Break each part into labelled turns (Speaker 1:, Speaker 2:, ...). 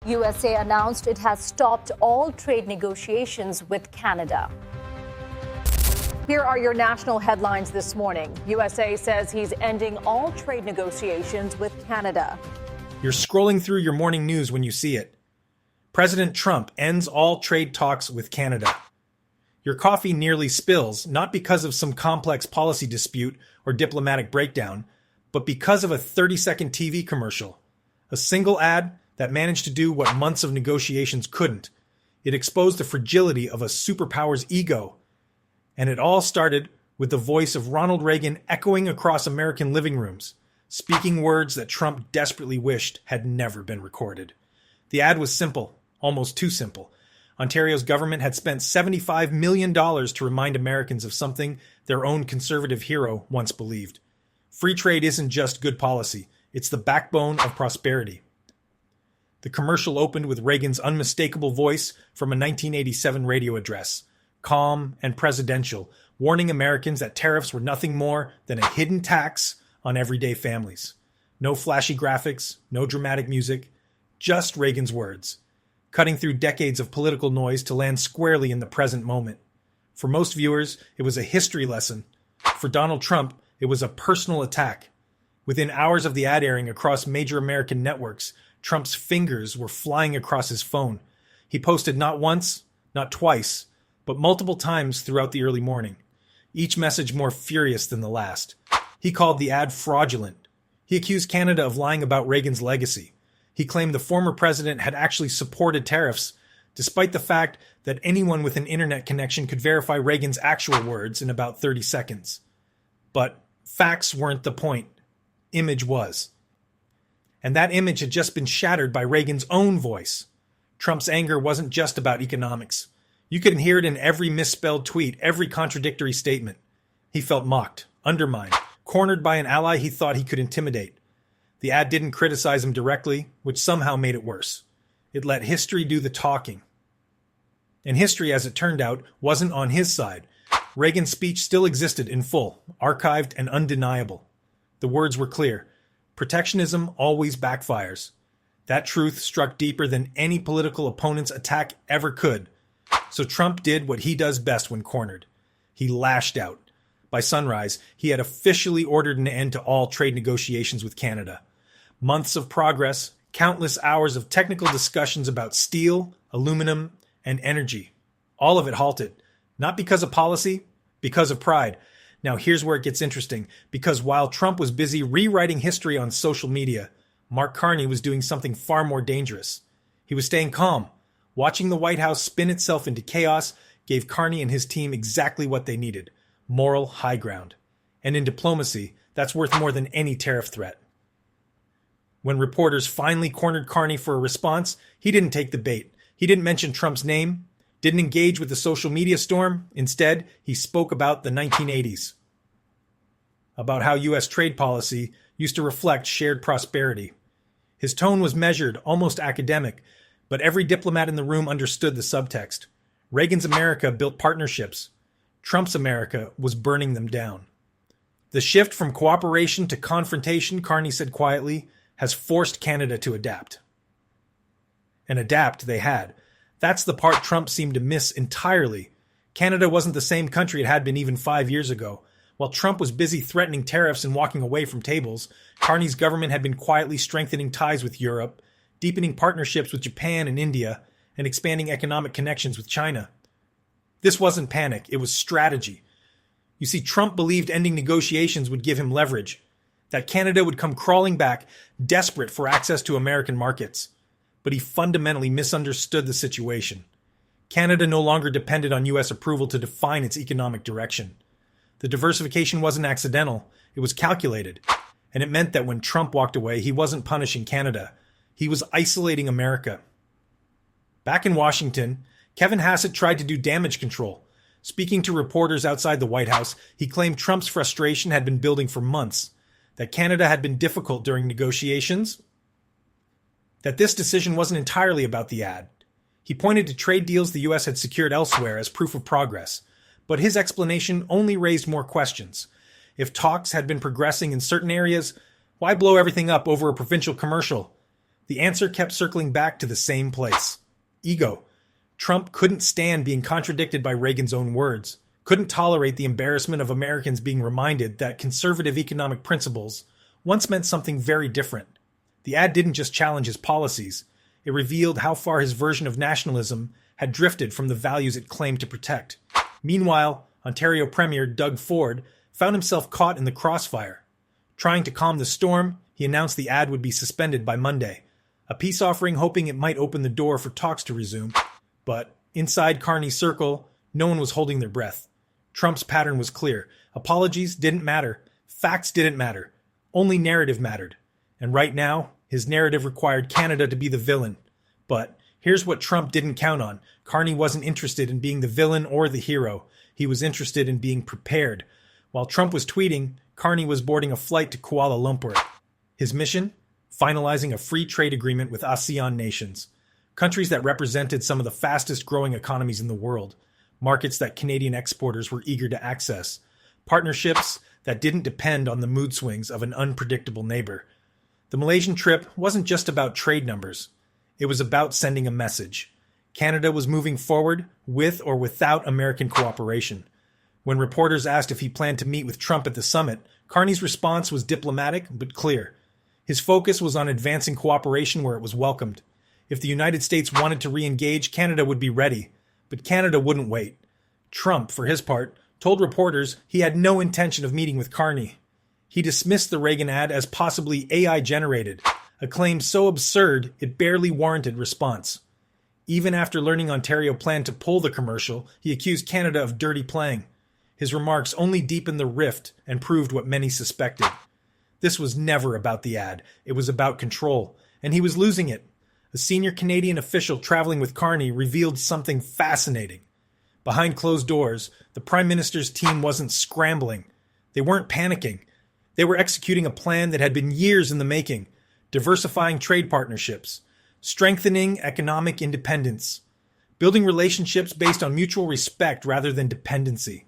Speaker 1: USA announced it has stopped all trade negotiations with Canada. Here are your national headlines this morning. USA says he's ending all trade negotiations with Canada.
Speaker 2: You're scrolling through your morning news when you see it. President Trump ends all trade talks with Canada. Your coffee nearly spills, not because of some complex policy dispute or diplomatic breakdown, but because of a 30-second TV commercial. A single ad that managed to do what months of negotiations couldn't. It exposed the fragility of a superpower's ego. And it all started with the voice of Ronald Reagan echoing across American living rooms, speaking words that Trump desperately wished had never been recorded. The ad was simple, almost too simple. Ontario's government had spent $75 million to remind Americans of something their own conservative hero once believed. Free trade isn't just good policy, it's the backbone of prosperity. The commercial opened with Reagan's unmistakable voice from a 1987 radio address, calm and presidential, warning Americans that tariffs were nothing more than a hidden tax on everyday families. No flashy graphics, no dramatic music, just Reagan's words, cutting through decades of political noise to land squarely in the present moment. For most viewers, it was a history lesson. For Donald Trump, it was a personal attack. Within hours of the ad airing across major American networks, Trump's fingers were flying across his phone. He posted not once, not twice, but multiple times throughout the early morning, each message more furious than the last. He called the ad fraudulent. He accused Canada of lying about Reagan's legacy. He claimed the former president had actually supported tariffs, despite the fact that anyone with an internet connection could verify Reagan's actual words in about 30 seconds. But facts weren't the point. Image was. And that image had just been shattered by Reagan's own voice. Trump's anger wasn't just about economics. You could hear it in every misspelled tweet, every contradictory statement. He felt mocked, undermined, cornered by an ally he thought he could intimidate. The ad didn't criticize him directly, which somehow made it worse. It let history do the talking. And history, as it turned out, wasn't on his side. Reagan's speech still existed in full, archived and undeniable. The words were clear. Protectionism always backfires. That truth struck deeper than any political opponent's attack ever could. So Trump did what he does best when cornered. He lashed out. By sunrise, he had officially ordered an end to all trade negotiations with Canada. Months of progress, countless hours of technical discussions about steel, aluminum, and energy. All of it halted. Not because of policy, because of pride. Now here's where it gets interesting, because while Trump was busy rewriting history on social media, Mark Carney was doing something far more dangerous. He was staying calm. Watching the White House spin itself into chaos gave Carney and his team exactly what they needed: moral high ground. And in diplomacy, that's worth more than any tariff threat. When reporters finally cornered Carney for a response, he didn't take the bait. He didn't mention Trump's name, didn't engage with the social media storm. Instead, he spoke about the 1980s, about how U.S. trade policy used to reflect shared prosperity. His tone was measured, almost academic, but every diplomat in the room understood the subtext. Reagan's America built partnerships. Trump's America was burning them down. The shift from cooperation to confrontation, Carney said quietly, has forced Canada to adapt. And adapt they had. That's the part Trump seemed to miss entirely. Canada wasn't the same country it had been even 5 years ago. While Trump was busy threatening tariffs and walking away from tables, Carney's government had been quietly strengthening ties with Europe, deepening partnerships with Japan and India, and expanding economic connections with China. This wasn't panic, it was strategy. You see, Trump believed ending negotiations would give him leverage, that Canada would come crawling back, desperate for access to American markets. But he fundamentally misunderstood the situation. Canada no longer depended on U.S. approval to define its economic direction. The diversification wasn't accidental, it was calculated. And it meant that when Trump walked away, he wasn't punishing Canada. He was isolating America. Back in Washington, Kevin Hassett tried to do damage control. Speaking to reporters outside the White House, he claimed Trump's frustration had been building for months, that Canada had been difficult during negotiations, that this decision wasn't entirely about the ad. He pointed to trade deals the U.S. had secured elsewhere as proof of progress, but his explanation only raised more questions. If talks had been progressing in certain areas, why blow everything up over a provincial commercial? The answer kept circling back to the same place. Ego. Trump couldn't stand being contradicted by Reagan's own words, couldn't tolerate the embarrassment of Americans being reminded that conservative economic principles once meant something very different. The ad didn't just challenge his policies, it revealed how far his version of nationalism had drifted from the values it claimed to protect. Meanwhile, Ontario Premier Doug Ford found himself caught in the crossfire. Trying to calm the storm, he announced the ad would be suspended by Monday, a peace offering hoping it might open the door for talks to resume. But inside Carney's circle, no one was holding their breath. Trump's pattern was clear. Apologies didn't matter. Facts didn't matter. Only narrative mattered. And right now, his narrative required Canada to be the villain. But here's what Trump didn't count on. Carney wasn't interested in being the villain or the hero. He was interested in being prepared. While Trump was tweeting, Carney was boarding a flight to Kuala Lumpur. His mission? Finalizing a free trade agreement with ASEAN nations, countries that represented some of the fastest growing economies in the world, markets that Canadian exporters were eager to access, partnerships that didn't depend on the mood swings of an unpredictable neighbor. The Malaysian trip wasn't just about trade numbers. It was about sending a message. Canada was moving forward with or without American cooperation. When reporters asked if he planned to meet with Trump at the summit, Carney's response was diplomatic but clear. His focus was on advancing cooperation where it was welcomed. If the United States wanted to re-engage, Canada would be ready. But Canada wouldn't wait. Trump, for his part, told reporters he had no intention of meeting with Carney. He dismissed the Reagan ad as possibly AI-generated, a claim so absurd it barely warranted response. Even after learning Ontario planned to pull the commercial, he accused Canada of dirty playing. His remarks only deepened the rift and proved what many suspected. This was never about the ad. It was about control, and he was losing it. A senior Canadian official traveling with Carney revealed something fascinating. Behind closed doors, the Prime Minister's team wasn't scrambling. They weren't panicking. They were executing a plan that had been years in the making, diversifying trade partnerships, strengthening economic independence, building relationships based on mutual respect rather than dependency.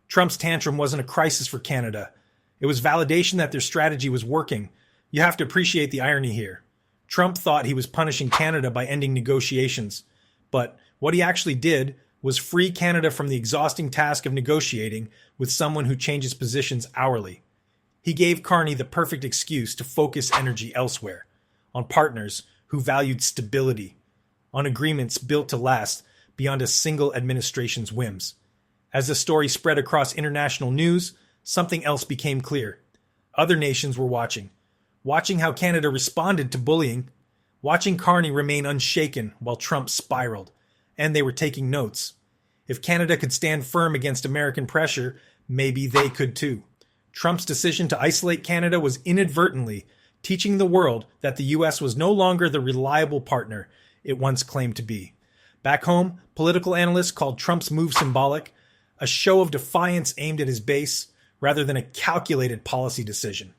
Speaker 2: Trump's tantrum wasn't a crisis for Canada. It was validation that their strategy was working. You have to appreciate the irony here. Trump thought he was punishing Canada by ending negotiations, but what he actually did was free Canada from the exhausting task of negotiating with someone who changes positions hourly. He gave Carney the perfect excuse to focus energy elsewhere, on partners who valued stability, on agreements built to last beyond a single administration's whims. As the story spread across international news, something else became clear. Other nations were watching how Canada responded to bullying, watching Carney remain unshaken while Trump spiraled, and they were taking notes. If Canada could stand firm against American pressure, maybe they could too. Trump's decision to isolate Canada was inadvertently teaching the world that the U.S. was no longer the reliable partner it once claimed to be. Back home, political analysts called Trump's move symbolic, a show of defiance aimed at his base, rather than a calculated policy decision.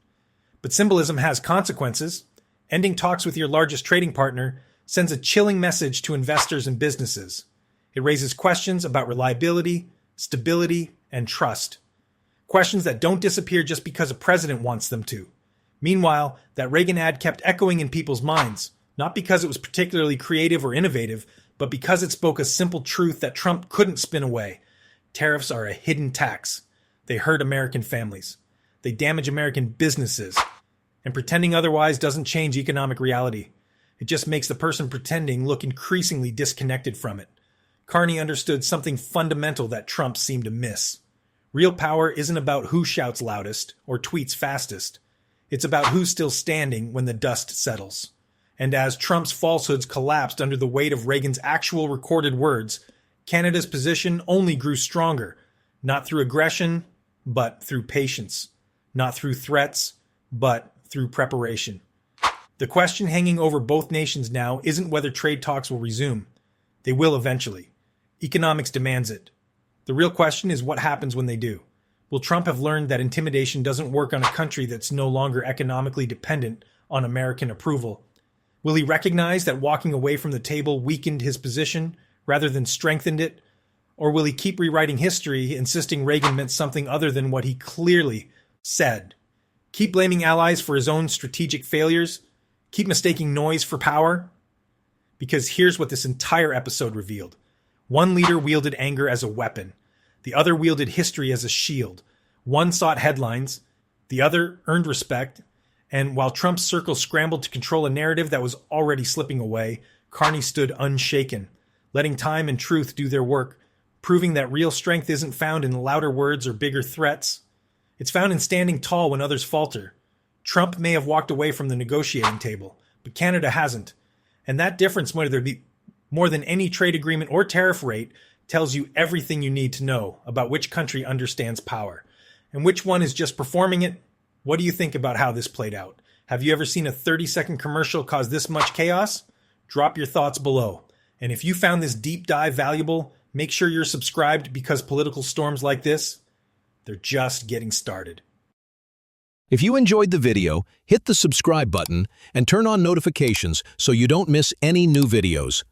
Speaker 2: But symbolism has consequences. Ending talks with your largest trading partner sends a chilling message to investors and businesses. It raises questions about reliability, stability, and trust. Questions that don't disappear just because a president wants them to. Meanwhile, that Reagan ad kept echoing in people's minds, not because it was particularly creative or innovative, but because it spoke a simple truth that Trump couldn't spin away. Tariffs are a hidden tax. They hurt American families. They damage American businesses. And pretending otherwise doesn't change economic reality. It just makes the person pretending look increasingly disconnected from it. Carney understood something fundamental that Trump seemed to miss. Real power isn't about who shouts loudest or tweets fastest. It's about who's still standing when the dust settles. And as Trump's falsehoods collapsed under the weight of Reagan's actual recorded words, Canada's position only grew stronger, not through aggression, but through patience, not through threats, but through preparation. The question hanging over both nations now isn't whether trade talks will resume. They will eventually. Economics demands it. The real question is what happens when they do. Will Trump have learned that intimidation doesn't work on a country that's no longer economically dependent on American approval? Will he recognize that walking away from the table weakened his position rather than strengthened it? Or will he keep rewriting history, insisting Reagan meant something other than what he clearly said? Keep blaming allies for his own strategic failures? Keep mistaking noise for power? Because here's what this entire episode revealed. One leader wielded anger as a weapon. The other wielded history as a shield. One sought headlines. The other earned respect. And while Trump's circle scrambled to control a narrative that was already slipping away, Carney stood unshaken, letting time and truth do their work, proving that real strength isn't found in louder words or bigger threats. It's found in standing tall when others falter. Trump may have walked away from the negotiating table, but Canada hasn't. And that difference, whether it be more than any trade agreement or tariff rate, tells you everything you need to know about which country understands power and which one is just performing it. What do you think about how this played out? Have you ever seen a 30-second commercial cause this much chaos? Drop your thoughts below. And if you found this deep dive valuable, make sure you're subscribed, because political storms like this, they're just getting started.
Speaker 3: If you enjoyed the video, hit the subscribe button and turn on notifications so you don't miss any new videos.